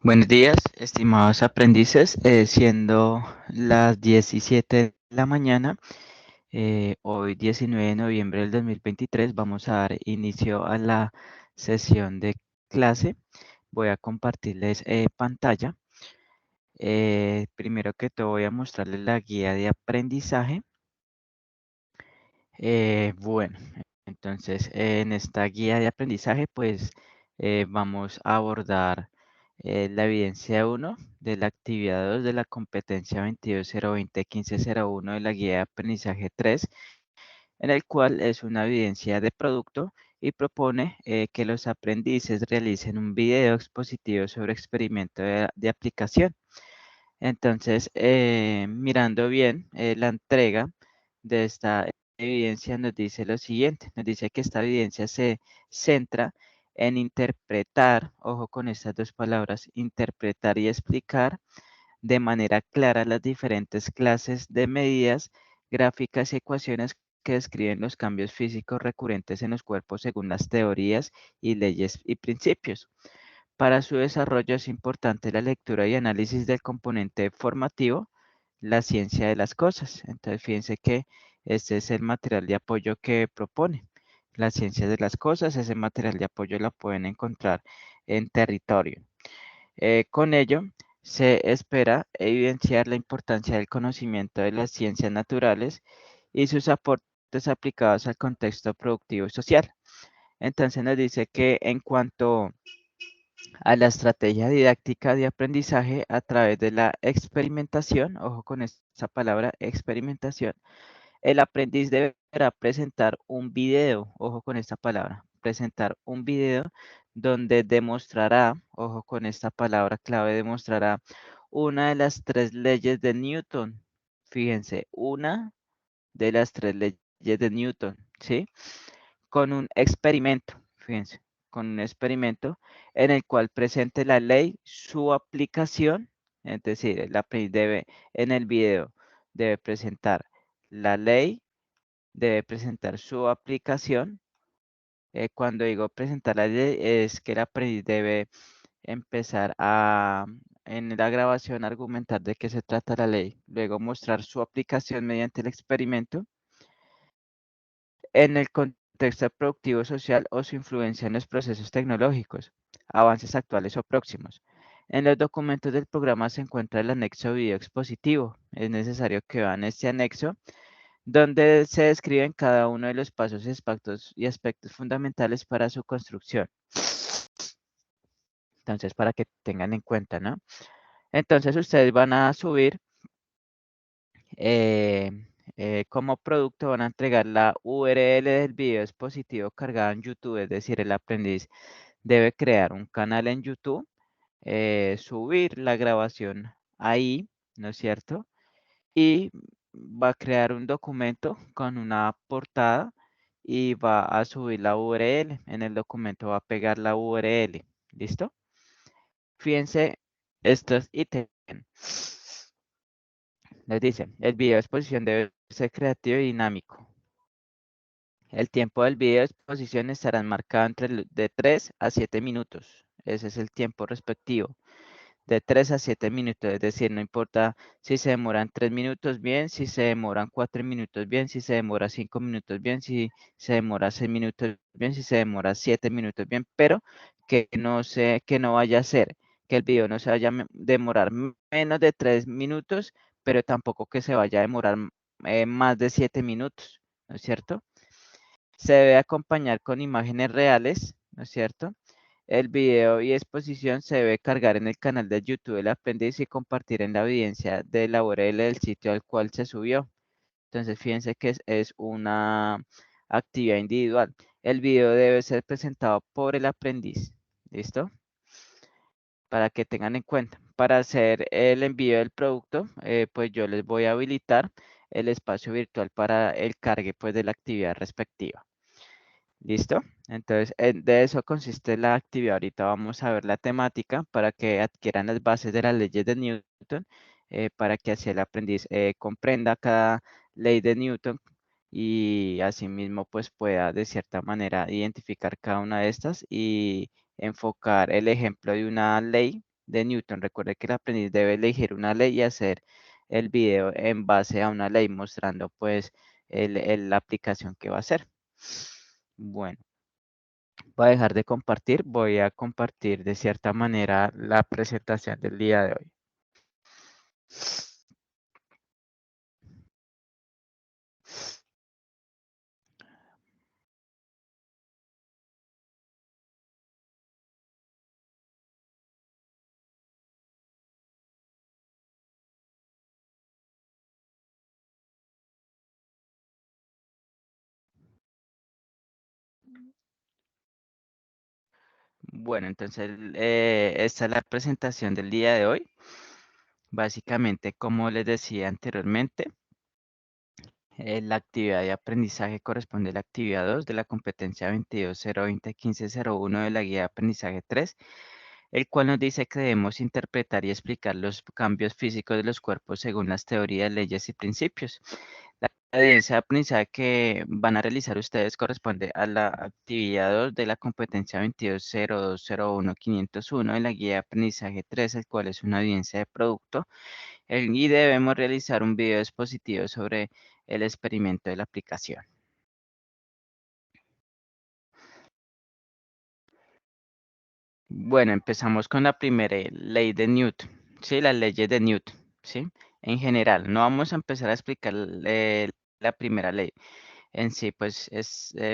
Buenos días, estimados aprendices, siendo las 17 de la mañana, hoy 19 de noviembre del 2023, vamos a dar inicio a la sesión de clase. Voy a compartirles pantalla. Primero que todo voy a mostrarles la guía de aprendizaje. Bueno, entonces en esta guía de aprendizaje pues vamos a abordar la evidencia 1 de la actividad 2 de la competencia 220201501 de la guía de aprendizaje 3, en el cual es una evidencia de producto y propone que los aprendices realicen un video expositivo sobre experimento de aplicación. Entonces, mirando bien la entrega de esta evidencia nos dice lo siguiente, nos dice que esta evidencia se centra en interpretar, ojo con estas dos palabras, interpretar y explicar de manera clara las diferentes clases de medidas, gráficas y ecuaciones que describen los cambios físicos recurrentes en los cuerpos según las teorías y leyes y principios. Para su desarrollo es importante la lectura y análisis del componente formativo, la ciencia de las cosas. Entonces, fíjense que este es el material de apoyo que propone. La ciencia de las cosas, ese material de apoyo lo pueden encontrar en territorio. Con ello, se espera evidenciar la importancia del conocimiento de las ciencias naturales y sus aportes aplicados al contexto productivo y social. Entonces nos dice que en cuanto a la estrategia didáctica de aprendizaje a través de la experimentación, ojo con esa palabra, experimentación, el aprendiz deberá presentar un video, ojo con esta palabra, presentar un video donde demostrará, ojo con esta palabra clave, demostrará una de las tres leyes de Newton. Fíjense, una de las tres leyes de Newton, ¿sí? Con un experimento, fíjense, con un experimento en el cual presente la ley, su aplicación, es decir, el aprendiz debe, en el video, debe presentar la ley, debe presentar su aplicación. Cuando digo presentar la ley, es que el aprendiz debe empezar a, en la grabación, argumentar de qué se trata la ley, luego mostrar su aplicación mediante el experimento en el contexto productivo social o su influencia en los procesos tecnológicos, avances actuales o próximos. En los documentos del programa se encuentra el anexo video expositivo. Es necesario que vean este anexo, donde se describen cada uno de los pasos y aspectos fundamentales para su construcción. Entonces, para que tengan en cuenta, ¿no? Entonces, ustedes van a subir eh, como producto, van a entregar la URL del video expositivo cargado en YouTube, es decir, el aprendiz debe crear un canal en YouTube, subir la grabación ahí, ¿no es cierto? Y va a crear un documento con una portada y va a subir la URL. En el documento va a pegar la URL. ¿Listo? Fíjense estos ítems. Les dice, el video de exposición debe ser creativo y dinámico. El tiempo del video de exposición estará enmarcado de 3 a 7 minutos. Ese es el tiempo respectivo. De 3 a 7 minutos, es decir, no importa si se demoran 3 minutos bien, si se demoran 4 minutos bien, si se demora 5 minutos bien, si se demora 6 minutos bien, si se demora 7 minutos bien, pero que no vaya a ser que el video no se vaya a demorar menos de 3 minutos, pero tampoco que se vaya a demorar más de 7 minutos, ¿no es cierto? Se debe acompañar con imágenes reales, ¿no es cierto? El video y exposición se debe cargar en el canal de YouTube del aprendiz y compartir en la evidencia de la URL del sitio al cual se subió. Entonces, fíjense que es una actividad individual. El video debe ser presentado por el aprendiz. ¿Listo? Para que tengan en cuenta. Para hacer el envío del producto, pues yo les voy a habilitar el espacio virtual para el cargue pues, de la actividad respectiva. ¿Listo? Entonces, de eso consiste la actividad. Ahorita vamos a ver la temática para que adquieran las bases de las leyes de Newton, para que así el aprendiz comprenda cada ley de Newton y asimismo pues pueda de cierta manera identificar cada una de estas y enfocar el ejemplo de una ley de Newton. Recuerde que el aprendiz debe elegir una ley y hacer el video en base a una ley, mostrando pues la aplicación que va a hacer. Bueno, voy a dejar de compartir, voy a compartir de cierta manera la presentación del día de hoy. Bueno, entonces esta es la presentación del día de hoy. Básicamente, como les decía anteriormente, la actividad de aprendizaje corresponde a la actividad 2 de la competencia 22.020.15.01 de la guía de aprendizaje 3, el cual nos dice que debemos interpretar y explicar los cambios físicos de los cuerpos según las teorías, leyes y principios. La evidencia de aprendizaje que van a realizar ustedes corresponde a la actividad 2 de la competencia 22.020.1.501 de la guía de aprendizaje 3, el cual es una evidencia de producto, y debemos realizar un video expositivo sobre el experimento de la aplicación. Bueno, empezamos con la primera ley de Newton, ¿sí? Las leyes de Newton, ¿sí? En general, no vamos a empezar a explicar la primera ley. En sí, pues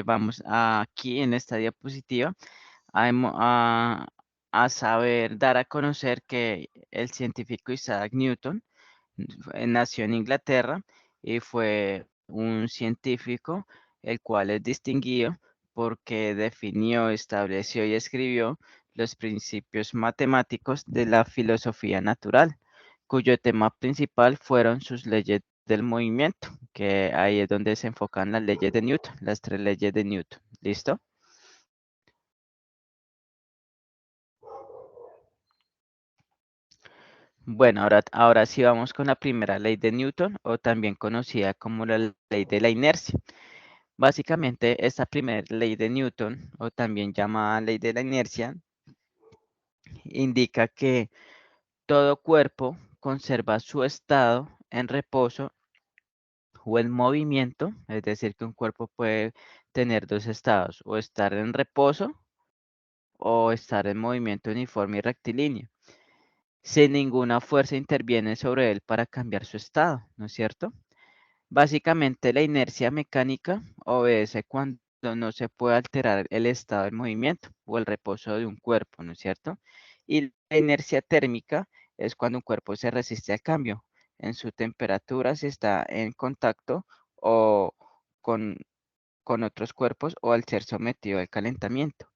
vamos aquí en esta diapositiva a, a saber dar a conocer que el científico Isaac Newton nació en Inglaterra y fue un científico el cual es distinguido porque definió, estableció y escribió los principios matemáticos de la filosofía natural, cuyo tema principal fueron sus leyes del movimiento, que ahí es donde se enfocan las leyes de Newton, las tres leyes de Newton. ¿Listo? Bueno, ahora sí vamos con la primera ley de Newton, o también conocida como la ley de la inercia. Básicamente, esta primera ley de Newton, o también llamada ley de la inercia, indica que todo cuerpo conserva su estado en reposo o en movimiento, es decir, que un cuerpo puede tener dos estados, o estar en reposo o estar en movimiento uniforme y rectilíneo, sin ninguna fuerza interviene sobre él para cambiar su estado, ¿no es cierto? Básicamente la inercia mecánica obedece cuando no se puede alterar el estado del movimiento o el reposo de un cuerpo, ¿no es cierto? Y la inercia térmica es cuando un cuerpo se resiste al cambio en su temperatura si está en contacto o con, con otros cuerpos o al ser sometido al calentamiento.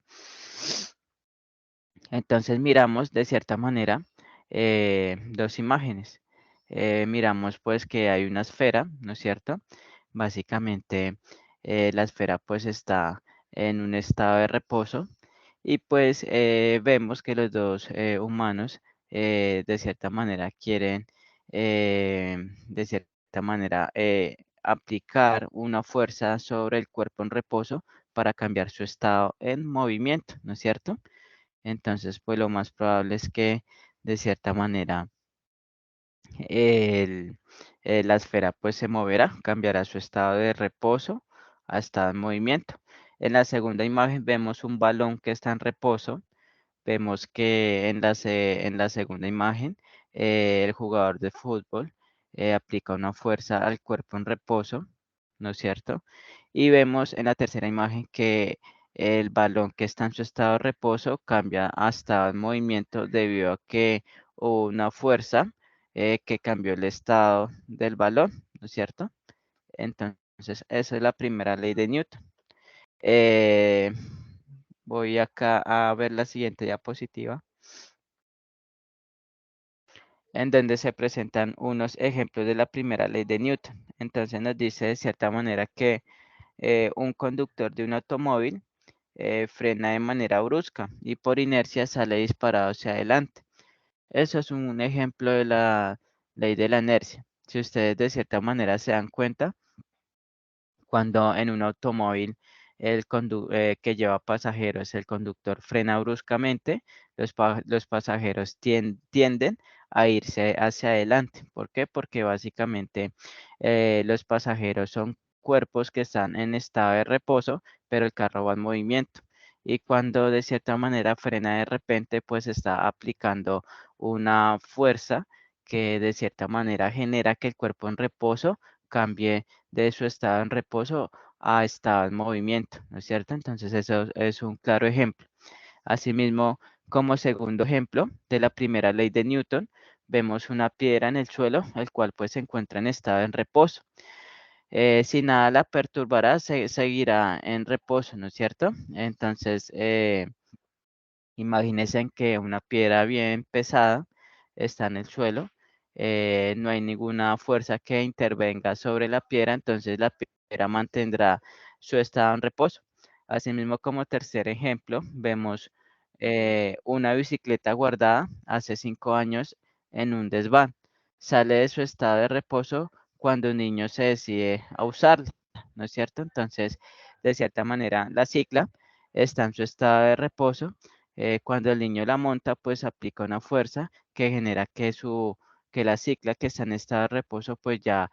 Entonces miramos de cierta manera dos imágenes. Miramos pues que hay una esfera, ¿no es cierto? Básicamente la esfera pues está en un estado de reposo y pues vemos que los dos humanos de cierta manera quieren de cierta manera aplicar una fuerza sobre el cuerpo en reposo para cambiar su estado en movimiento, ¿no es cierto? Entonces, pues lo más probable es que de cierta manera el- la esfera pues se moverá, cambiará su estado de reposo a estado en movimiento. En la segunda imagen vemos un balón que está en reposo. Vemos que en la segunda imagen el jugador de fútbol aplica una fuerza al cuerpo en reposo, ¿no es cierto? Y vemos en la tercera imagen que el balón que está en su estado de reposo cambia a estado en movimiento debido a que hubo una fuerza que cambió el estado del balón, ¿no es cierto? Entonces, esa es la primera ley de Newton. Eh, Voy acá a ver la siguiente diapositiva, en donde se presentan unos ejemplos de la primera ley de Newton. Entonces nos dice de cierta manera que un conductor de un automóvil frena de manera brusca y por inercia sale disparado hacia adelante. Eso es un ejemplo de la ley de la inercia. Si ustedes de cierta manera se dan cuenta, cuando en un automóvil que lleva pasajeros, el conductor frena bruscamente, los pasajeros tienden a irse hacia adelante. ¿Por qué? Porque básicamente los pasajeros son cuerpos que están en estado de reposo, pero el carro va en movimiento. Y cuando de cierta manera frena de repente, pues está aplicando una fuerza que de cierta manera genera que el cuerpo en reposo cambie de su estado en reposo a estado en movimiento, ¿no es cierto? Entonces eso es un claro ejemplo. Asimismo, como segundo ejemplo de la primera ley de Newton, vemos una piedra en el suelo, el cual pues se encuentra en estado en reposo. Si nada la perturbará, seguirá en reposo, ¿no es cierto? Entonces, imagínense en que una piedra bien pesada está en el suelo, no hay ninguna fuerza que intervenga sobre la piedra, entonces la piedra mantendrá su estado en reposo. Asimismo, como tercer ejemplo, vemos una bicicleta guardada hace 5 años en un desván. Sale de su estado de reposo cuando un niño se decide a usarla, ¿no es cierto? Entonces, de cierta manera, la cicla está en su estado de reposo. Cuando el niño la monta, pues aplica una fuerza que genera que la cicla que está en estado de reposo, pues ya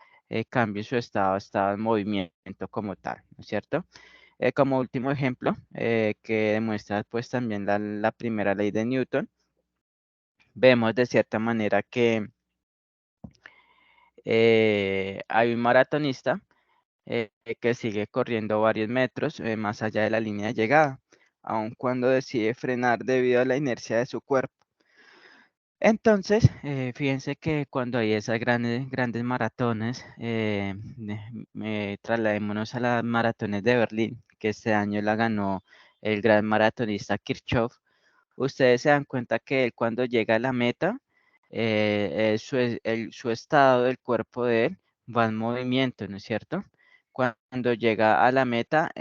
cambie su estado a estado de movimiento como tal, ¿no es cierto? Como último ejemplo, que demuestra pues también la primera ley de Newton, vemos de cierta manera que hay un maratonista que sigue corriendo varios metros más allá de la línea de llegada, aun cuando decide frenar debido a la inercia de su cuerpo. Entonces, fíjense que cuando hay esas grandes maratones, trasladémonos a las maratones de Berlín, que este año la ganó el gran maratonista Kirchhoff. Ustedes se dan cuenta que él cuando llega a la meta, su estado del cuerpo de él va en movimiento, ¿no es cierto? Cuando llega a la meta,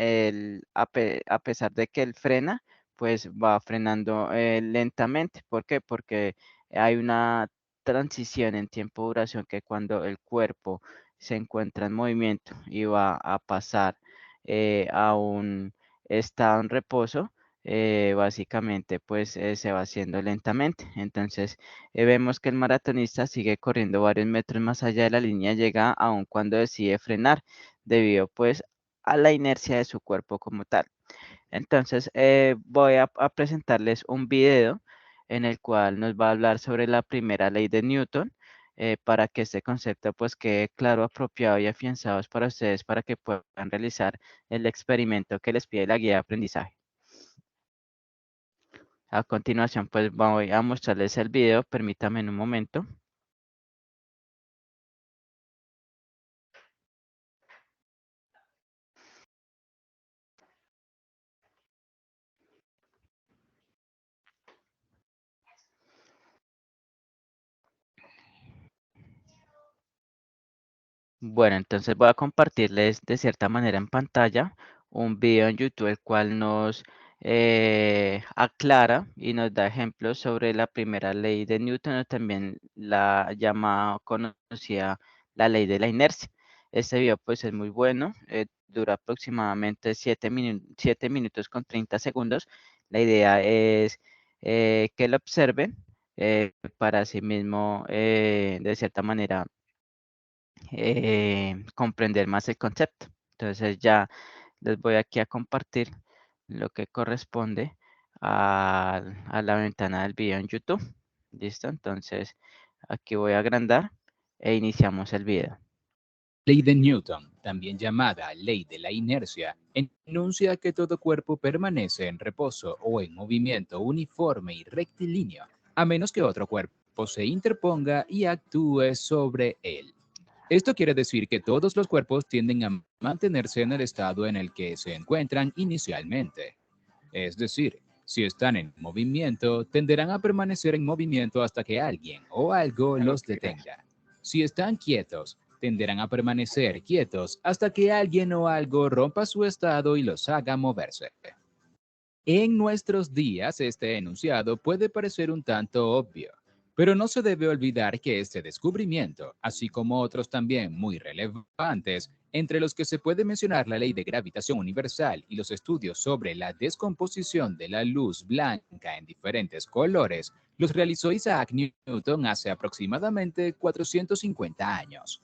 a pesar de que él frena, pues va frenando lentamente. ¿Por qué? Porque hay una transición en tiempo-duración que cuando el cuerpo se encuentra en movimiento y va a pasar a un estado en reposo, básicamente pues se va haciendo lentamente. Entonces vemos que el maratonista sigue corriendo varios metros más allá de la línea de llegada, aun cuando decide frenar, debido pues a la inercia de su cuerpo como tal. Entonces voy a presentarles un video en el cual nos va a hablar sobre la primera ley de Newton. Para que este concepto pues quede claro, apropiado y afianzado para ustedes para que puedan realizar el experimento que les pide la guía de aprendizaje. A continuación, pues voy a mostrarles el video. Permítame en un momento. Bueno, entonces voy a compartirles de cierta manera en pantalla un video en YouTube el cual nos aclara y nos da ejemplos sobre la primera ley de Newton o también la llamada conocida la ley de la inercia. Este video pues es muy bueno, dura aproximadamente 7 minutos con 30 segundos. La idea es que lo observen para sí mismo de cierta manera comprender más el concepto. Entonces ya les voy aquí a compartir lo que corresponde a la ventana del video en YouTube. ¿Listo? Entonces aquí voy a agrandar e iniciamos el video. Ley de Newton, también llamada ley de la inercia, enuncia que todo cuerpo permanece en reposo o en movimiento uniforme y rectilíneo, a menos que otro cuerpo se interponga y actúe sobre él. Esto quiere decir que todos los cuerpos tienden a mantenerse en el estado en el que se encuentran inicialmente. Es decir, si están en movimiento, tenderán a permanecer en movimiento hasta que alguien o algo los detenga. Si están quietos, tenderán a permanecer quietos hasta que alguien o algo rompa su estado y los haga moverse. En nuestros días, este enunciado puede parecer un tanto obvio, Pero no se debe olvidar que este descubrimiento, así como otros también muy relevantes, entre los que se puede mencionar la ley de gravitación universal y los estudios sobre la descomposición de la luz blanca en diferentes colores, los realizó Isaac Newton hace aproximadamente 450 años.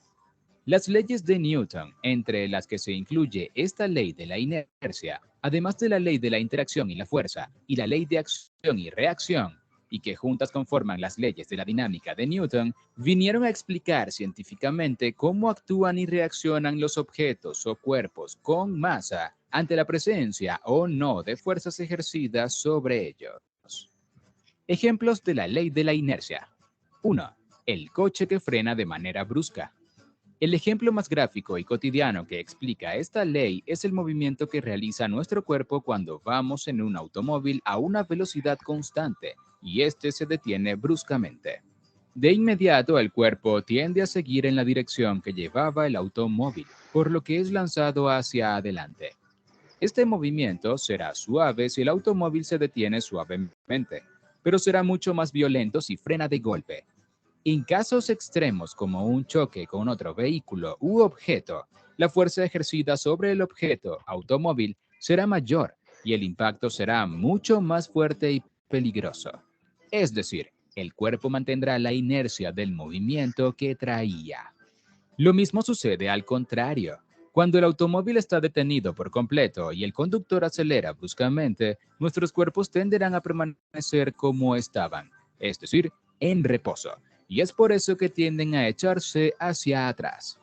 Las leyes de Newton, entre las que se incluye esta ley de la inercia, además de la ley de la interacción y la fuerza, y la ley de acción y reacción, y que juntas conforman las leyes de la dinámica de Newton, vinieron a explicar científicamente cómo actúan y reaccionan los objetos o cuerpos con masa ante la presencia o no de fuerzas ejercidas sobre ellos. Ejemplos de la ley de la inercia. 1. El coche que frena de manera brusca. El ejemplo más gráfico y cotidiano que explica esta ley es el movimiento que realiza nuestro cuerpo cuando vamos en un automóvil a una velocidad constante y este se detiene bruscamente. De inmediato el cuerpo tiende a seguir en la dirección que llevaba el automóvil, por lo que es lanzado hacia adelante. Este movimiento será suave si el automóvil se detiene suavemente, pero será mucho más violento si frena de golpe. En casos extremos como un choque con otro vehículo u objeto, la fuerza ejercida sobre el objeto automóvil será mayor y el impacto será mucho más fuerte y peligroso. Es decir, el cuerpo mantendrá la inercia del movimiento que traía. Lo mismo sucede al contrario. Cuando el automóvil está detenido por completo y el conductor acelera bruscamente, nuestros cuerpos tenderán a permanecer como estaban, es decir, en reposo, y es por eso que tienden a echarse hacia atrás.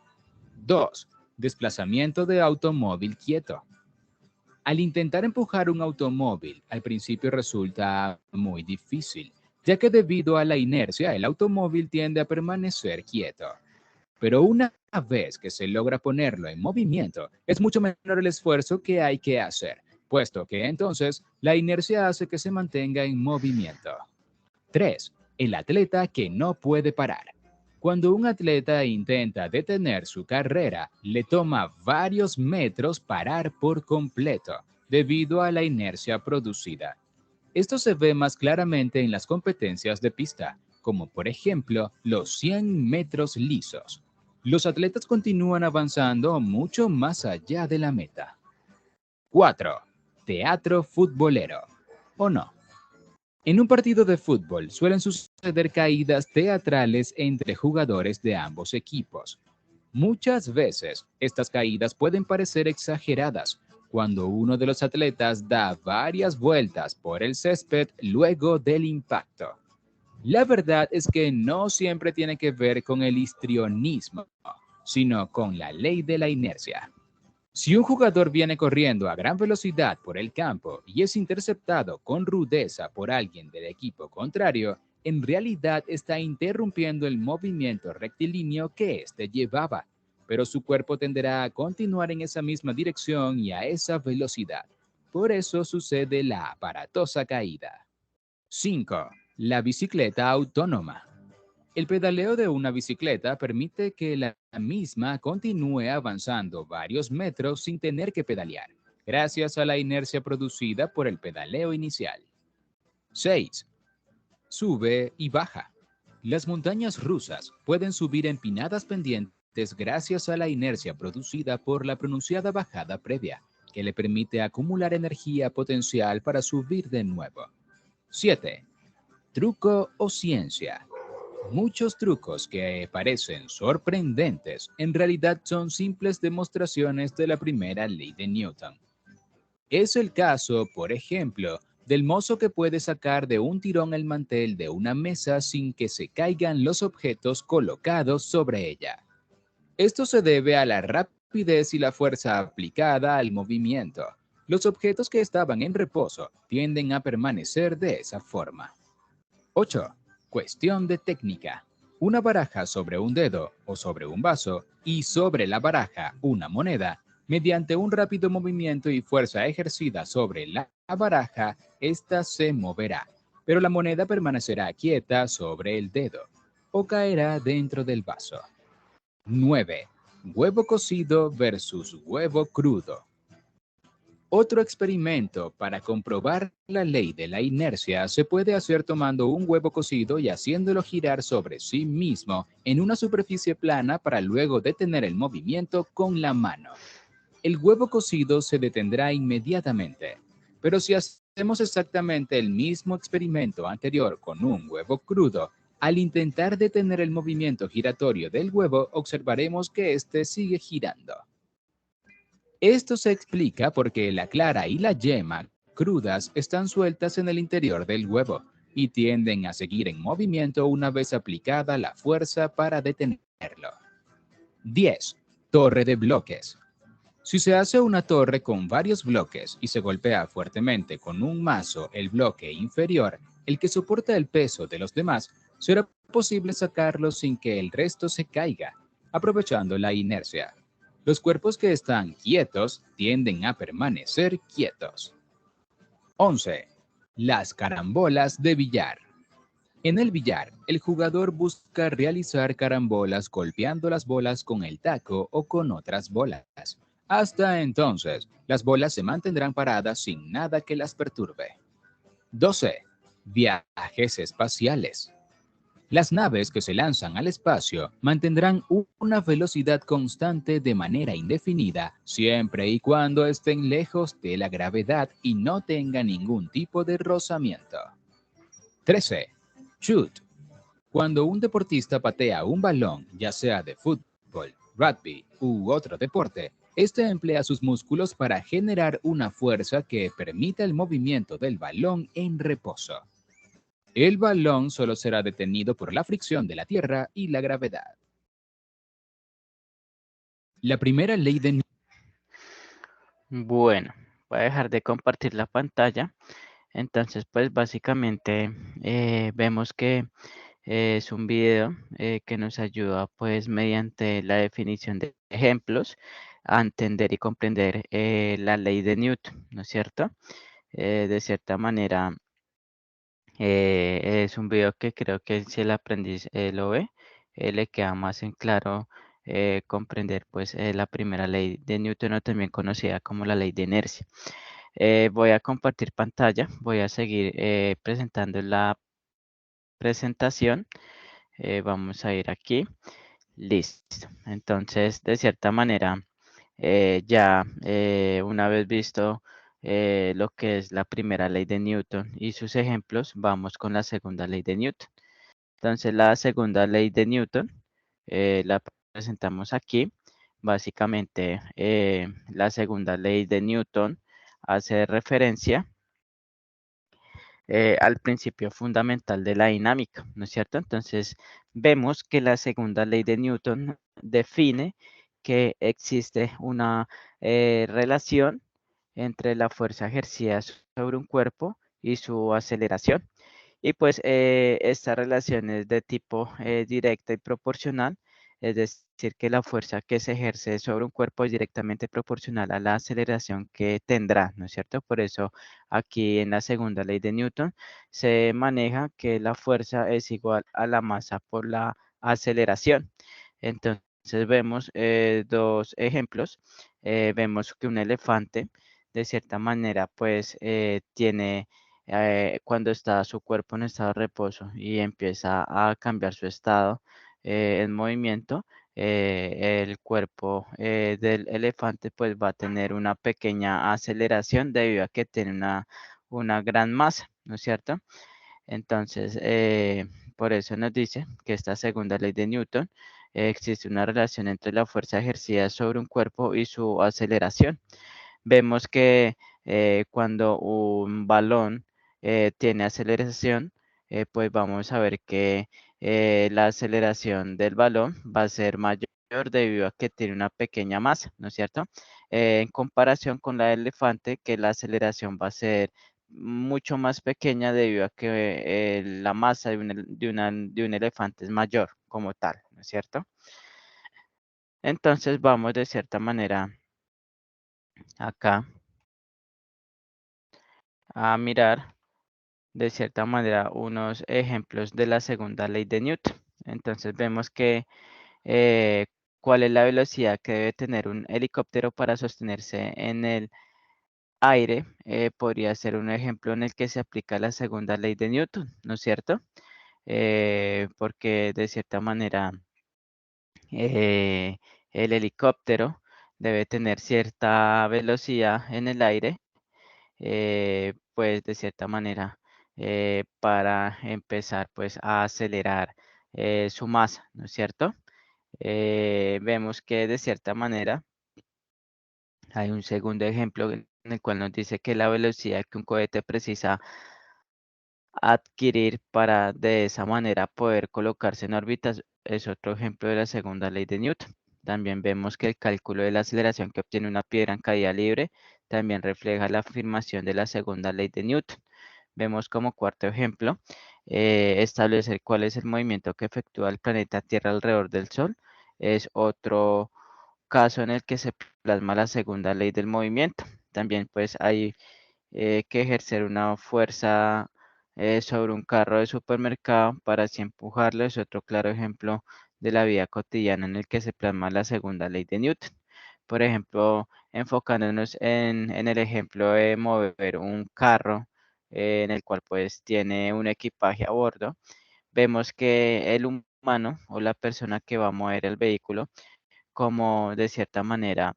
2. Desplazamiento de automóvil quieto. Al intentar empujar un automóvil, al principio resulta muy difícil, ya que debido a la inercia el automóvil tiende a permanecer quieto. Pero una vez que se logra ponerlo en movimiento, es mucho menor el esfuerzo que hay que hacer, puesto que entonces la inercia hace que se mantenga en movimiento. 3. El atleta que no puede parar. Cuando un atleta intenta detener su carrera, le toma varios metros parar por completo, debido a la inercia producida. Esto se ve más claramente en las competencias de pista, como por ejemplo los 100 metros lisos. Los atletas continúan avanzando mucho más allá de la meta. 4. Teatro futbolero. ¿O no? En un partido de fútbol suelen suceder caídas teatrales entre jugadores de ambos equipos. Muchas veces, estas caídas pueden parecer exageradas cuando uno de los atletas da varias vueltas por el césped luego del impacto. La verdad es que no siempre tiene que ver con el histrionismo, sino con la ley de la inercia. Si un jugador viene corriendo a gran velocidad por el campo y es interceptado con rudeza por alguien del equipo contrario, en realidad está interrumpiendo el movimiento rectilíneo que éste llevaba, pero su cuerpo tenderá a continuar en esa misma dirección y a esa velocidad. Por eso sucede la aparatosa caída. 5. La bicicleta autónoma. El pedaleo de una bicicleta permite que la misma continúe avanzando varios metros sin tener que pedalear, gracias a la inercia producida por el pedaleo inicial. 6. Sube y baja. Las montañas rusas pueden subir empinadas pendientes gracias a la inercia producida por la pronunciada bajada previa, que le permite acumular energía potencial para subir de nuevo. 7. Truco o ciencia. Muchos trucos que parecen sorprendentes en realidad son simples demostraciones de la primera ley de Newton. Es el caso, por ejemplo, del mozo que puede sacar de un tirón el mantel de una mesa sin que se caigan los objetos colocados sobre ella. Esto se debe a la rapidez y la fuerza aplicada al movimiento. Los objetos que estaban en reposo tienden a permanecer de esa forma. 8. Cuestión de técnica. Una baraja sobre un dedo o sobre un vaso y sobre la baraja una moneda. Mediante un rápido movimiento y fuerza ejercida sobre la baraja, ésta se moverá, pero la moneda permanecerá quieta sobre el dedo o caerá dentro del vaso. 9. Huevo cocido versus huevo crudo. Otro experimento para comprobar la ley de la inercia se puede hacer tomando un huevo cocido y haciéndolo girar sobre sí mismo en una superficie plana para luego detener el movimiento con la mano. El huevo cocido se detendrá inmediatamente, pero si hacemos exactamente el mismo experimento anterior con un huevo crudo, al intentar detener el movimiento giratorio del huevo, observaremos que éste sigue girando. Esto se explica porque la clara y la yema crudas están sueltas en el interior del huevo y tienden a seguir en movimiento una vez aplicada la fuerza para detenerlo. 10. Torre de bloques. Si se hace una torre con varios bloques y se golpea fuertemente con un mazo el bloque inferior, el que soporta el peso de los demás, será posible sacarlo sin que el resto se caiga, aprovechando la inercia. Los cuerpos que están quietos tienden a permanecer quietos. 11. Las carambolas de billar. En el billar, el jugador busca realizar carambolas golpeando las bolas con el taco o con otras bolas. Hasta entonces, las bolas se mantendrán paradas sin nada que las perturbe. 12. Viajes espaciales. Las naves que se lanzan al espacio mantendrán una velocidad constante de manera indefinida siempre y cuando estén lejos de la gravedad y no tengan ningún tipo de rozamiento. 13. Shoot. Cuando un deportista patea un balón, ya sea de fútbol, rugby u otro deporte, este emplea sus músculos para generar una fuerza que permita el movimiento del balón en reposo. El balón solo será detenido por la fricción de la Tierra y la gravedad. La primera ley de Newton. Bueno, voy a dejar de compartir la pantalla. Entonces, pues básicamente vemos que es un video que nos ayuda pues mediante la definición de ejemplos a entender y comprender la ley de Newton, ¿no es cierto? De cierta manera es un video que creo que si el aprendiz lo ve, le queda más en claro comprender pues la primera ley de Newton o también conocida como la ley de inercia. Voy a compartir pantalla, voy a seguir presentando la presentación. Vamos a ir aquí. Listo. Entonces, de cierta manera, ya una vez visto lo que es la primera ley de Newton y sus ejemplos, vamos con la segunda ley de Newton. Entonces, la segunda ley de Newton la presentamos aquí. Básicamente, la segunda ley de Newton hace referencia al principio fundamental de la dinámica, ¿no es cierto? Entonces, vemos que la segunda ley de Newton define que existe una relación entre la fuerza ejercida sobre un cuerpo y su aceleración. Y pues esta relación es de tipo directa y proporcional, es decir, que la fuerza que se ejerce sobre un cuerpo es directamente proporcional a la aceleración que tendrá, ¿no es cierto? Por eso aquí en la segunda ley de Newton se maneja que la fuerza es igual a la masa por la aceleración. Entonces vemos dos ejemplos. Vemos que un elefante de cierta manera pues tiene cuando está su cuerpo en estado de reposo y empieza a cambiar su estado en movimiento, el cuerpo del elefante pues va a tener una pequeña aceleración debido a que tiene una gran masa, ¿no es cierto? Entonces, por eso nos dice que esta segunda ley de Newton existe una relación entre la fuerza ejercida sobre un cuerpo y su aceleración. Vemos que cuando un balón tiene aceleración, pues vamos a ver que la aceleración del balón va a ser mayor debido a que tiene una pequeña masa, ¿no es cierto? En comparación con la del elefante, que la aceleración va a ser mucho más pequeña debido a que la masa de un elefante es mayor como tal, ¿no es cierto? Entonces vamos de cierta manera acá a mirar de cierta manera unos ejemplos de la segunda ley de Newton. Entonces vemos que eh, cuál es la velocidad que debe tener un helicóptero para sostenerse aire podría ser un ejemplo en el que se aplica la segunda ley de Newton, ¿no es cierto? Porque de cierta manera eh, el helicóptero debe tener cierta velocidad en el aire, pues de cierta manera para empezar pues a acelerar su masa, ¿no es cierto? Vemos que de cierta manera hay un segundo ejemplo en el cual nos dice que la velocidad que un cohete precisa adquirir para de esa manera poder colocarse en órbitas es otro ejemplo de la segunda ley de Newton. También vemos que el cálculo de la aceleración que obtiene una piedra en caída libre también refleja la afirmación de la segunda ley de Newton. Vemos como cuarto ejemplo, establecer cuál es el movimiento que efectúa el planeta Tierra alrededor del Sol. Es otro caso en el que se plasma la segunda ley del movimiento. También pues hay que ejercer una fuerza sobre un carro de supermercado para así empujarlo. Es otro claro ejemplo de la vida cotidiana en el que se plasma la segunda ley de Newton. Por ejemplo, enfocándonos en el ejemplo de mover un carro en el cual pues tiene un equipaje a bordo, vemos que el humano o la persona que va a mover el vehículo, como de cierta manera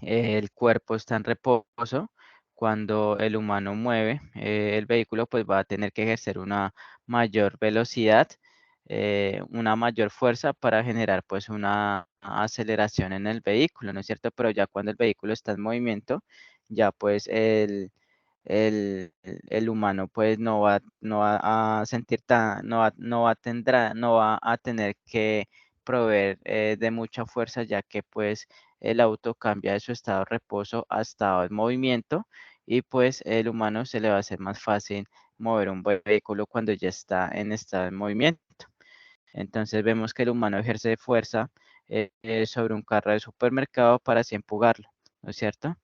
el cuerpo está en reposo, cuando el humano mueve el vehículo, pues va a tener que ejercer una mayor velocidad, una mayor fuerza para generar pues una aceleración en el vehículo, ¿no es cierto? Pero ya cuando el vehículo está en movimiento, ya pues el humano pues no va a sentir no va a tener que proveer de mucha fuerza, ya que pues el auto cambia de su estado de reposo a estado de movimiento y pues el humano se le va a hacer más fácil mover un vehículo cuando ya está en estado de movimiento. Entonces vemos que el humano ejerce fuerza sobre un carro de supermercado para así empujarlo, ¿no es cierto?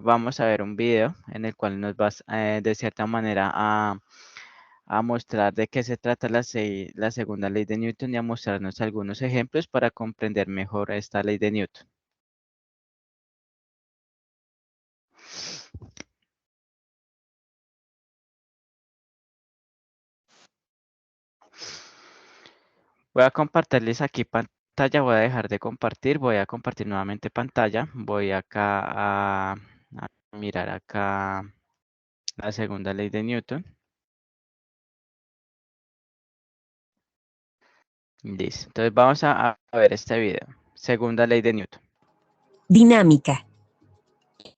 Vamos a ver un video en el cual nos vas de cierta manera a mostrar de qué se trata la segunda ley de Newton y a mostrarnos algunos ejemplos para comprender mejor esta ley de Newton. Voy a compartirles aquí pantalla, voy a dejar de compartir, voy a compartir nuevamente pantalla, voy acá a mirar acá la segunda ley de Newton. Listo, entonces vamos a ver este video. Segunda ley de Newton. Dinámica.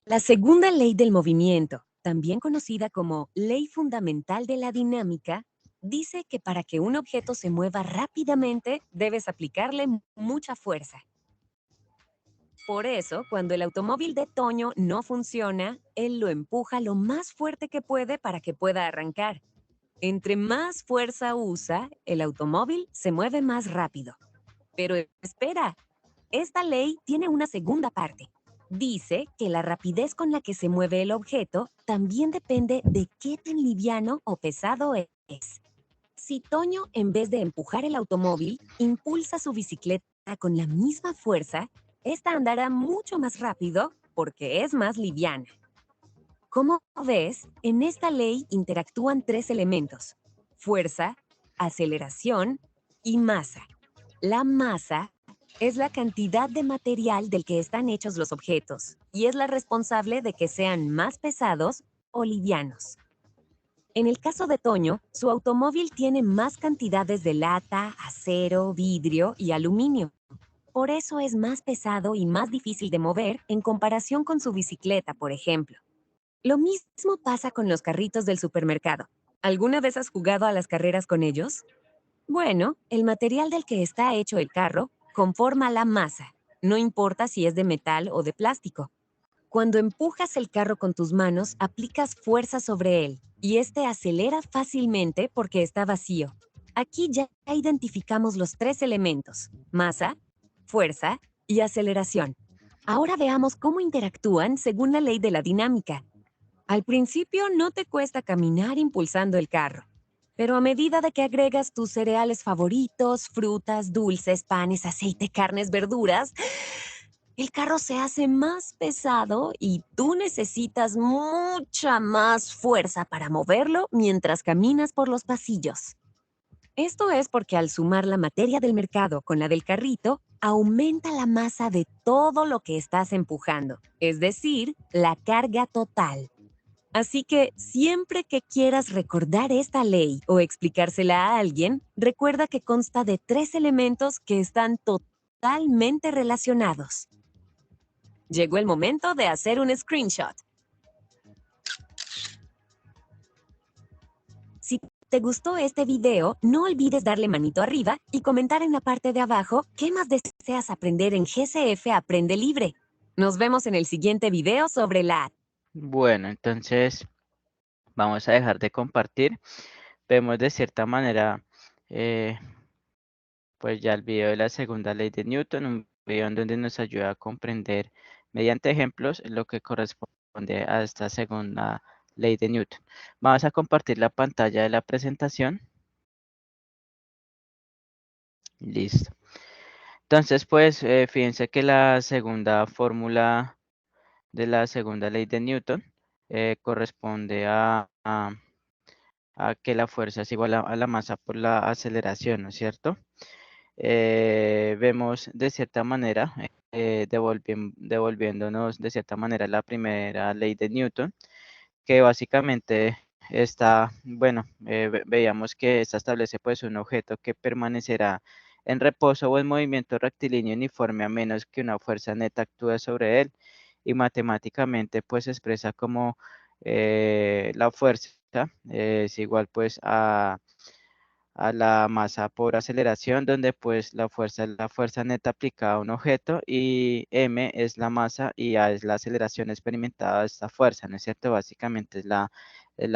La segunda ley del movimiento, también conocida como ley fundamental de la dinámica, dice que para que un objeto se mueva rápidamente debes aplicarle mucha fuerza. Por eso, cuando el automóvil de Toño no funciona, él lo empuja lo más fuerte que puede para que pueda arrancar. Entre más fuerza usa, el automóvil se mueve más rápido. Pero espera, esta ley tiene una segunda parte. Dice que la rapidez con la que se mueve el objeto también depende de qué tan liviano o pesado es. Si Toño, en vez de empujar el automóvil, impulsa su bicicleta con la misma fuerza, esta andará mucho más rápido porque es más liviana. Como ves, en esta ley interactúan tres elementos: fuerza, aceleración y masa. La masa es la cantidad de material del que están hechos los objetos y es la responsable de que sean más pesados o livianos. En el caso de Toño, su automóvil tiene más cantidades de lata, acero, vidrio y aluminio. Por eso es más pesado y más difícil de mover en comparación con su bicicleta, por ejemplo. Lo mismo pasa con los carritos del supermercado. ¿Alguna vez has jugado a las carreras con ellos? Bueno, el material del que está hecho el carro conforma la masa, no importa si es de metal o de plástico. Cuando empujas el carro con tus manos, aplicas fuerza sobre él y este acelera fácilmente porque está vacío. Aquí ya identificamos los tres elementos: masa, fuerza y aceleración. Ahora veamos cómo interactúan según la ley de la dinámica. Al principio no te cuesta caminar impulsando el carro, pero a medida de que agregas tus cereales favoritos, frutas, dulces, panes, aceite, carnes, verduras, el carro se hace más pesado y tú necesitas mucha más fuerza para moverlo mientras caminas por los pasillos. Esto es porque al sumar la materia del mercado con la del carrito, aumenta la masa de todo lo que estás empujando, es decir, la carga total. Así que siempre que quieras recordar esta ley o explicársela a alguien, recuerda que consta de 3 elementos que están totalmente relacionados. Llegó el momento de hacer un screenshot. Si te gustó este video, no olvides darle manito arriba y comentar en la parte de abajo qué más deseas aprender en GCF Aprende Libre. Nos vemos en el siguiente video sobre la... Bueno, entonces vamos a dejar de compartir. Vemos de cierta manera, pues ya el video de la segunda ley de Newton, un video en donde nos ayuda a comprender mediante ejemplos lo que corresponde a esta segunda ley de Newton. Vamos a compartir la pantalla de la presentación. Listo. Entonces, pues, fíjense que la segunda fórmula de la segunda ley de Newton corresponde a que la fuerza es igual a la masa por la aceleración, ¿no es cierto? Vemos de cierta manera, devolviéndonos de cierta manera la primera ley de Newton, que básicamente está, bueno, veíamos que esta establece pues un objeto que permanecerá en reposo o en movimiento rectilíneo uniforme a menos que una fuerza neta actúe sobre él, y matemáticamente pues se expresa como la fuerza es igual pues a la masa por aceleración, donde pues la fuerza es la fuerza neta aplicada a un objeto y m es la masa y a es la aceleración experimentada de esta fuerza, ¿no es cierto? Básicamente es la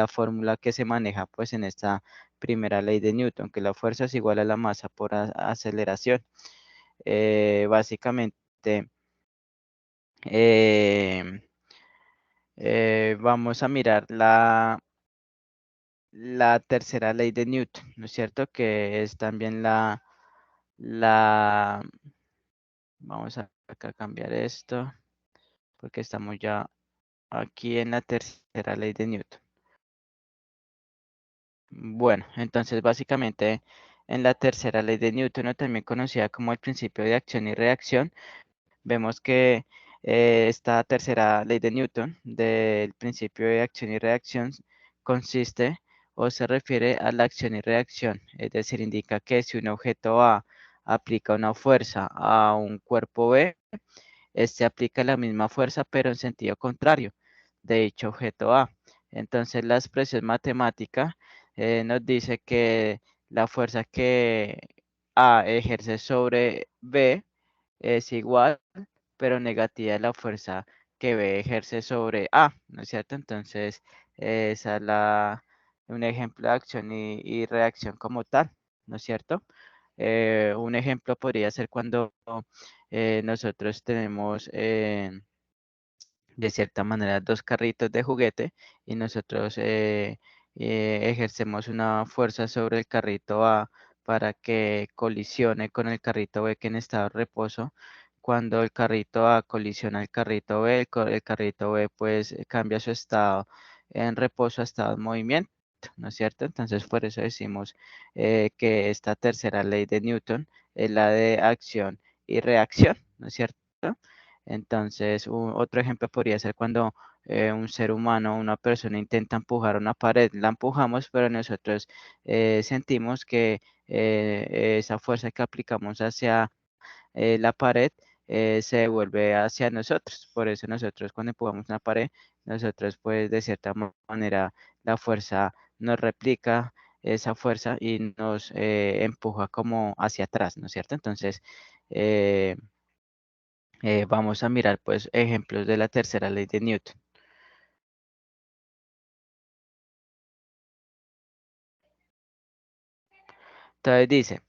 fórmula que se maneja pues en esta primera ley de Newton, que la fuerza es igual a la masa por aceleración. Básicamente, em, vamos a mirar la tercera ley de Newton, ¿no es cierto? Que es también la, vamos a acá cambiar esto, porque estamos ya aquí en la tercera ley de Newton. Bueno, entonces básicamente en la tercera ley de Newton, o también conocida como el principio de acción y reacción, vemos que esta tercera ley de Newton del principio de acción y reacción consiste o se refiere a la acción y reacción, es decir, indica que si un objeto A aplica una fuerza a un cuerpo B, este aplica la misma fuerza pero en sentido contrario de dicho objeto A. Entonces la expresión matemática nos dice que la fuerza que A ejerce sobre B es igual, pero negativa a la fuerza que B ejerce sobre A, ¿no es cierto? Entonces, esa es un ejemplo de acción y reacción como tal, ¿no es cierto? Un ejemplo podría ser cuando nosotros tenemos de cierta manera dos carritos de juguete y nosotros ejercemos una fuerza sobre el carrito A para que colisione con el carrito B que en estado de reposo. Cuando el carrito A colisiona el carrito B, el carrito B pues cambia su estado en reposo a estado en movimiento, ¿no es cierto? Entonces por eso decimos que esta tercera ley de Newton es la de acción y reacción, ¿no es cierto? Entonces, otro ejemplo podría ser cuando un ser humano, una persona intenta empujar una pared, la empujamos, pero nosotros sentimos que esa fuerza que aplicamos hacia la pared se devuelve hacia nosotros. Por eso nosotros cuando empujamos una pared, nosotros pues de cierta manera la fuerza nos replica esa fuerza y nos empuja como hacia atrás, ¿no es cierto? Entonces, vamos a mirar pues ejemplos de la tercera ley de Newton. Entonces dice,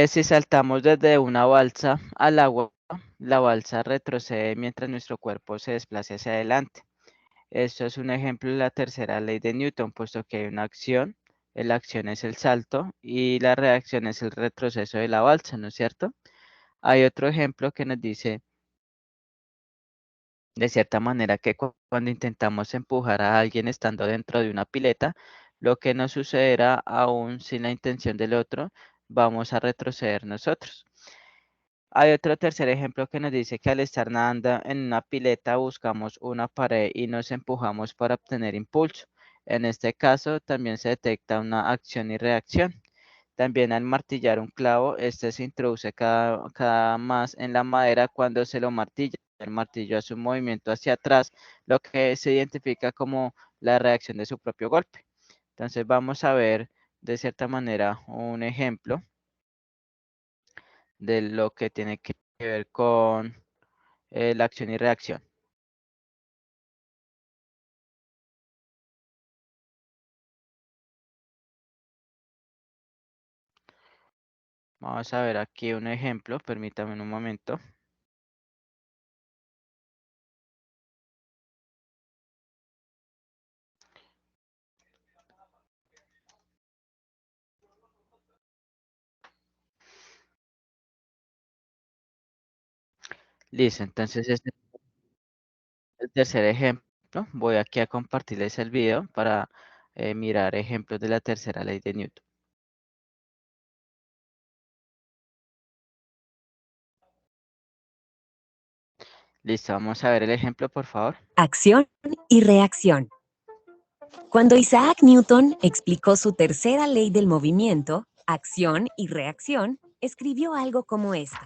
si saltamos desde una balsa al agua, la balsa retrocede mientras nuestro cuerpo se desplaza hacia adelante. Esto es un ejemplo de la tercera ley de Newton, puesto que hay una acción, la acción es el salto y la reacción es el retroceso de la balsa, ¿no es cierto? Hay otro ejemplo que nos dice, de cierta manera, que cuando intentamos empujar a alguien estando dentro de una pileta, lo que nos sucederá aún sin la intención del otro, vamos a retroceder nosotros. Hay otro tercer ejemplo que nos dice que al estar nadando en una pileta buscamos una pared y nos empujamos para obtener impulso. En este caso también se detecta una acción y reacción. También al martillar un clavo, este se introduce cada más en la madera cuando se lo martilla. El martillo hace un movimiento hacia atrás, lo que se identifica como la reacción de su propio golpe. Entonces vamos a ver de cierta manera un ejemplo de lo que tiene que ver con la acción y reacción. Vamos a ver aquí un ejemplo, permítame un momento. Listo, entonces este es el tercer ejemplo. Voy aquí a compartirles el video para mirar ejemplos de la tercera ley de Newton. Listo, vamos a ver el ejemplo, por favor. Acción y reacción. Cuando Isaac Newton explicó su tercera ley del movimiento, acción y reacción, escribió algo como esto.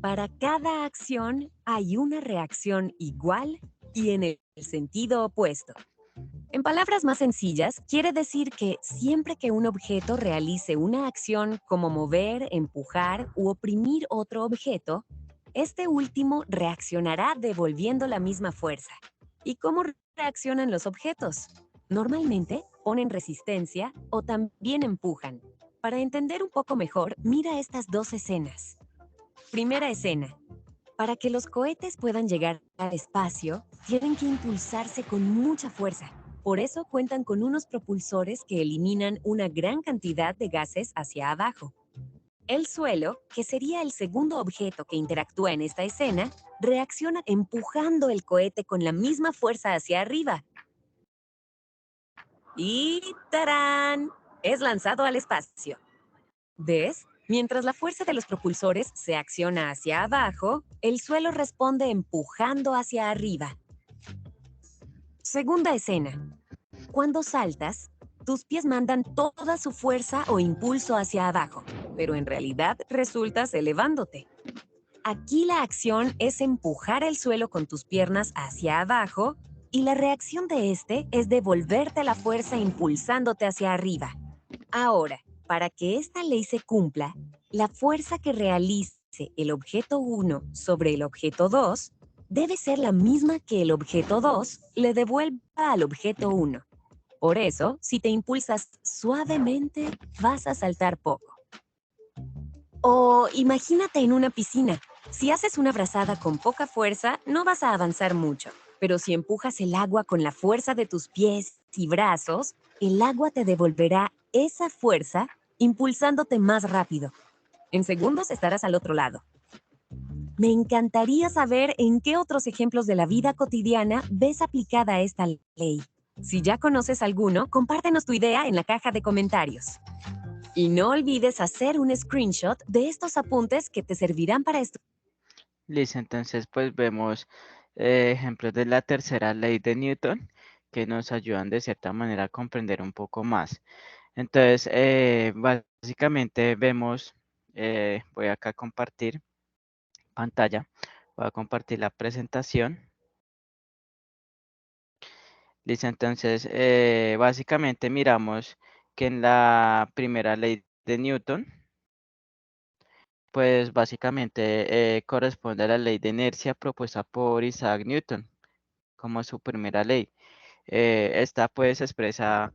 Para cada acción hay una reacción igual y en el sentido opuesto. En palabras más sencillas, quiere decir que siempre que un objeto realice una acción como mover, empujar u oprimir otro objeto, este último reaccionará devolviendo la misma fuerza. ¿Y cómo reaccionan los objetos? Normalmente ponen resistencia o también empujan. Para entender un poco mejor, mira estas dos escenas. Primera escena. Para que los cohetes puedan llegar al espacio, tienen que impulsarse con mucha fuerza. Por eso cuentan con unos propulsores que eliminan una gran cantidad de gases hacia abajo. El suelo, que sería el segundo objeto que interactúa en esta escena, reacciona empujando el cohete con la misma fuerza hacia arriba. Y ¡tarán! Es lanzado al espacio. ¿Ves? Mientras la fuerza de los propulsores se acciona hacia abajo, el suelo responde empujando hacia arriba. Segunda escena. Cuando saltas, tus pies mandan toda su fuerza o impulso hacia abajo, pero en realidad resultas elevándote. Aquí la acción es empujar el suelo con tus piernas hacia abajo y la reacción de este es devolverte la fuerza impulsándote hacia arriba. Ahora, para que esta ley se cumpla, la fuerza que realice el objeto 1 sobre el objeto 2 debe ser la misma que el objeto 2 le devuelva al objeto 1. Por eso, si te impulsas suavemente, vas a saltar poco. O imagínate en una piscina. Si haces una brazada con poca fuerza, no vas a avanzar mucho. Pero si empujas el agua con la fuerza de tus pies y brazos, el agua te devolverá esa fuerza impulsándote más rápido. En segundos estarás al otro lado. Me encantaría saber en qué otros ejemplos de la vida cotidiana ves aplicada esta ley. Si ya conoces alguno, compártenos tu idea en la caja de comentarios. Y no olvides hacer un screenshot de estos apuntes que te servirán para esto. Listo, entonces pues vemos ejemplos de la tercera ley de Newton que nos ayudan de cierta manera a comprender un poco más. Entonces, básicamente vemos, voy acá a compartir pantalla, voy a compartir la presentación. Listo, entonces básicamente miramos que en la primera ley de Newton, pues básicamente corresponde a la ley de inercia propuesta por Isaac Newton como su primera ley. Esta pues se expresa,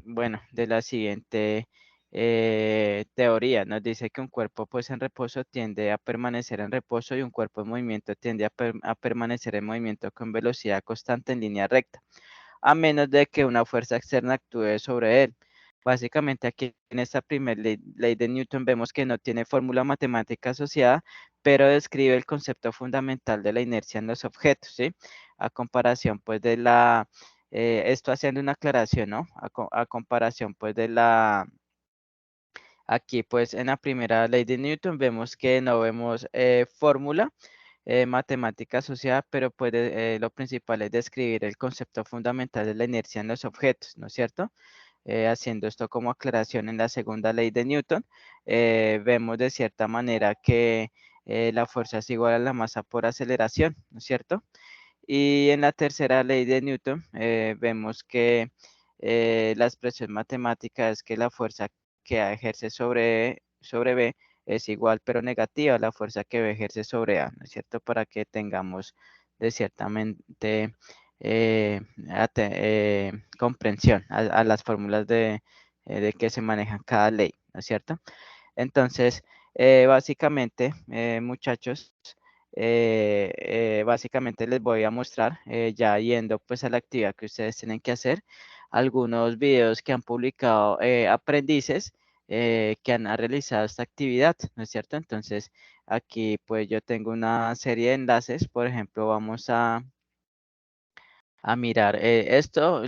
bueno, de la siguiente teoría. Nos dice que un cuerpo pues en reposo tiende a permanecer en reposo y un cuerpo en movimiento tiende a permanecer en movimiento con velocidad constante en línea recta, a menos de que una fuerza externa actúe sobre él. Básicamente aquí en esta primera ley de Newton vemos que no tiene fórmula matemática asociada, pero describe el concepto fundamental de la inercia en los objetos, ¿sí? A comparación pues de la, esto haciendo una aclaración, ¿no? A comparación pues de la, aquí pues en la primera ley de Newton vemos que no vemos fórmula matemática asociada, pero puede, lo principal es describir el concepto fundamental de la inercia en los objetos, ¿no es cierto? Haciendo esto como aclaración en la segunda ley de Newton, vemos de cierta manera que la fuerza es igual a la masa por aceleración, ¿no es cierto? Y en la tercera ley de Newton vemos que la expresión matemática es que la fuerza que A ejerce sobre B es igual pero negativa a la fuerza que B ejerce sobre A, ¿no es cierto? Para que tengamos de ciertamente comprensión a las fórmulas de que se manejan cada ley, ¿no es cierto? Entonces, básicamente, muchachos, básicamente les voy a mostrar, ya yendo pues a la actividad que ustedes tienen que hacer, algunos videos que han publicado aprendices que han realizado esta actividad, ¿no es cierto? Entonces, aquí pues yo tengo una serie de enlaces, por ejemplo, vamos a mirar. Estos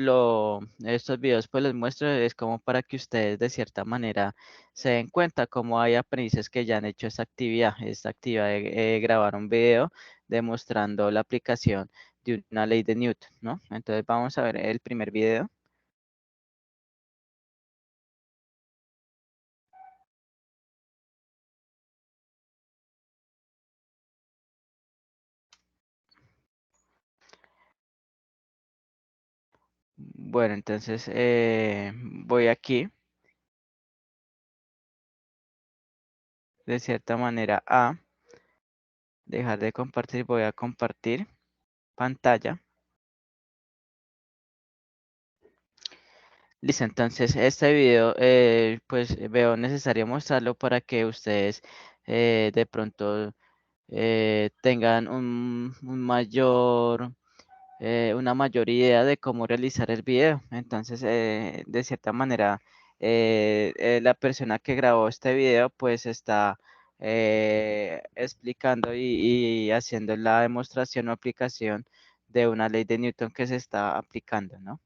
videos pues les muestro, es como para que ustedes de cierta manera se den cuenta cómo hay aprendices que ya han hecho esta actividad de grabar un video demostrando la aplicación de una ley de Newton, ¿no? Entonces vamos a ver el primer video. Bueno, entonces voy aquí de cierta manera a dejar de compartir, voy a compartir pantalla. Listo, entonces este video pues veo necesario mostrarlo para que ustedes de pronto tengan una mayor idea de cómo realizar el video. Entonces, de cierta manera, la persona que grabó este video pues está explicando y haciendo la demostración o aplicación de una ley de Newton que se está aplicando, ¿no?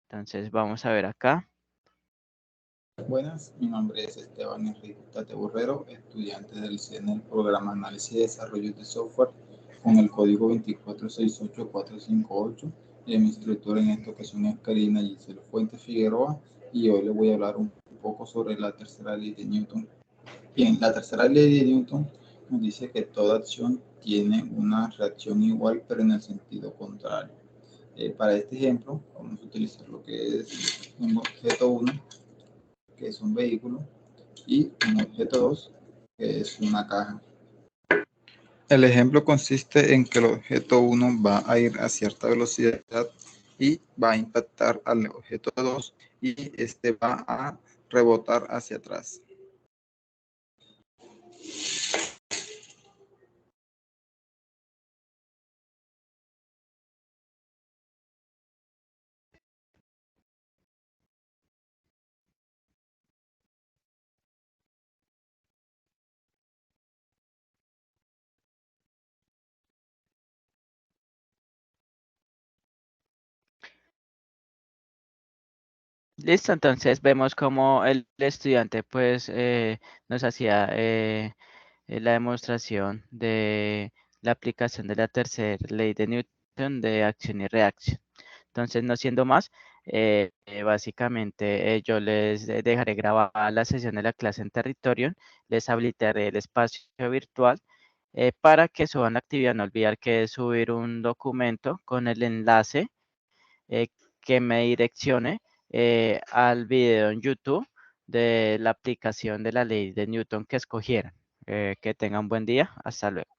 Entonces, vamos a ver acá. Buenas, mi nombre es Esteban Enrique Tate Burrero, estudiante del CENEL Programa Análisis y Desarrollo de Software con el código 2468458. Mi instructor en esta ocasión es Karina Gisela Fuentes Figueroa y hoy les voy a hablar un poco sobre la tercera ley de Newton. Bien, la tercera ley de Newton nos dice que toda acción tiene una reacción igual pero en el sentido contrario. Para este ejemplo vamos a utilizar lo que es un objeto 1, que es un vehículo, y un objeto 2, que es una caja. El ejemplo consiste en que el objeto 1 va a ir a cierta velocidad y va a impactar al objeto 2 y este va a rebotar hacia atrás. Listo, entonces vemos como el estudiante pues nos hacía la demostración de la aplicación de la tercera ley de Newton de acción y reacción. Entonces, no siendo más, básicamente yo les dejaré grabada la sesión de la clase en Territorium, les habilitaré el espacio virtual para que suban la actividad. No olvidar que es subir un documento con el enlace eh, que me direccione al video en YouTube de la aplicación de la ley de Newton que escogieran. Que tengan buen día. Hasta luego.